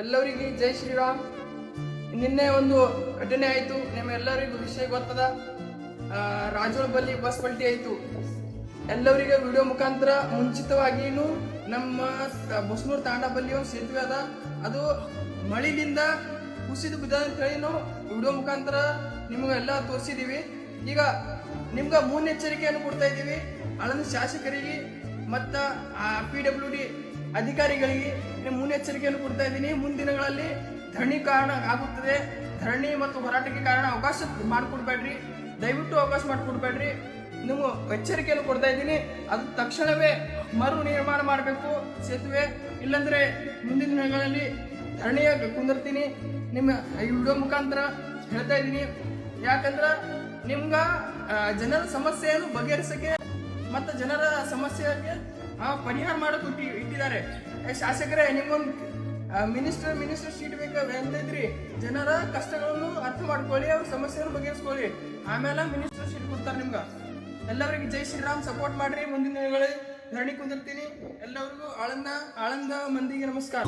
ಎಲ್ಲರಿಗೆ ಜೈ ಶ್ರೀರಾಮ್. ನಿನ್ನೆ ಒಂದು ಘಟನೆ ಆಯಿತು, ನಿಮ್ಮೆಲ್ಲರಿಗೂ ವಿಷಯ ಗೊತ್ತದ. ರಾಜೋಳ ಬಲ್ಲಿ ಬಸ್ ಪಲ್ಟಿ ಆಯಿತು. ಎಲ್ಲರಿಗೆ ವಿಡಿಯೋ ಮುಖಾಂತರ ಮುಂಚಿತವಾಗಿಯೂ ನಮ್ಮ ಬಸ್ನೂರು ತಾಂಡ ಬಲ್ಲಿ ಒಂದು ಸೇತುವೆ ಅದ, ಅದು ಮಳೆಯಿಂದ ಕುಸಿದು ಬಿದ್ದ ಅಂತ ಹೇಳಿ ನಾವು ವಿಡಿಯೋ ಮುಖಾಂತರ ನಿಮಗೆಲ್ಲ ತೋರಿಸಿದ್ದೀವಿ. ಈಗ ನಿಮ್ಗೆ ಮುನ್ನೆಚ್ಚರಿಕೆಯನ್ನು ಕೊಡ್ತಾ ಇದ್ದೀವಿ. ಆಳಂದ ಶಾಸಕರಿಗೆ ಮತ್ತು PWD ಅಧಿಕಾರಿಗಳಿಗೆ ಮುನ್ನೆಚ್ಚರಿಕೆಯನ್ನು ಕೊಡ್ತಾ ಇದ್ದೀನಿ. ಮುಂದಿನಗಳಲ್ಲಿ ಧರಣಿ ಕಾರಣ ಆಗುತ್ತದೆ. ಧರಣಿ ಮತ್ತು ಹೋರಾಟಕ್ಕೆ ಕಾರಣ ಅವಕಾಶ ಮಾಡಿಕೊಡ್ಬೇಡ್ರಿ, ದಯವಿಟ್ಟು ಅವಕಾಶ ಮಾಡಿಕೊಡ್ಬೇಡ್ರಿ. ನೀವು ಎಚ್ಚರಿಕೆಯನ್ನು ಕೊಡ್ತಾ ಇದ್ದೀನಿ. ಅದು ತಕ್ಷಣವೇ ಮರು ನಿರ್ಮಾಣ ಮಾಡಬೇಕು ಸೇತುವೆ, ಇಲ್ಲಾಂದ್ರೆ ಮುಂದಿನ ದಿನಗಳಲ್ಲಿ ಧರಣಿಯ ಕುಂದಿರ್ತೀನಿ. ನಿಮ್ಮ ಈ ವಿಡಿಯೋ ಮುಖಾಂತರ ಹೇಳ್ತಾ ಇದ್ದೀನಿ. ಯಾಕಂದ್ರೆ ನಿಮ್ಗೆ ಜನರ ಸಮಸ್ಯೆಯನ್ನು ಬಗೆಹರಿಸಕ್ಕೆ ಮತ್ತು ಜನರ ಸಮಸ್ಯೆಗೆ ಪರಿಹಾರ ಮಾಡೋಕೆ ಇಟ್ಟಿದ್ದಾರೆ. ಶಾಸಕರೇ, ನಿಮ್ಗೊಂದು ಮಿನಿಸ್ಟರ್ ಸೀಟ್ ಬೇಕು ಅಂತೈತ್ರಿ. ಜನರ ಕಷ್ಟಗಳನ್ನು ಅರ್ಥ ಮಾಡ್ಕೊಳ್ಳಿ, ಅವ್ರ ಸಮಸ್ಯೆಯನ್ನು ಬಗೆಹರಿಸ್ಕೊಳ್ಳಿ, ಆಮೇಲೆ ಮಿನಿಸ್ಟರ್ ಸೀಟ್ ಕೊಡ್ತಾರೆ ನಿಮ್ಗೆ. ಎಲ್ಲರಿಗೆ ಜೈ ಶ್ರೀರಾಮ್. ಸಪೋರ್ಟ್ ಮಾಡ್ರಿ. ಮುಂದಿನ ದಿನಗಳಲ್ಲಿ ಧರಣಿ ಕುಂದಿರ್ತೀನಿ. ಎಲ್ಲರಿಗೂ ಆಳಂದ ಮಂದಿಗೆ ನಮಸ್ಕಾರ.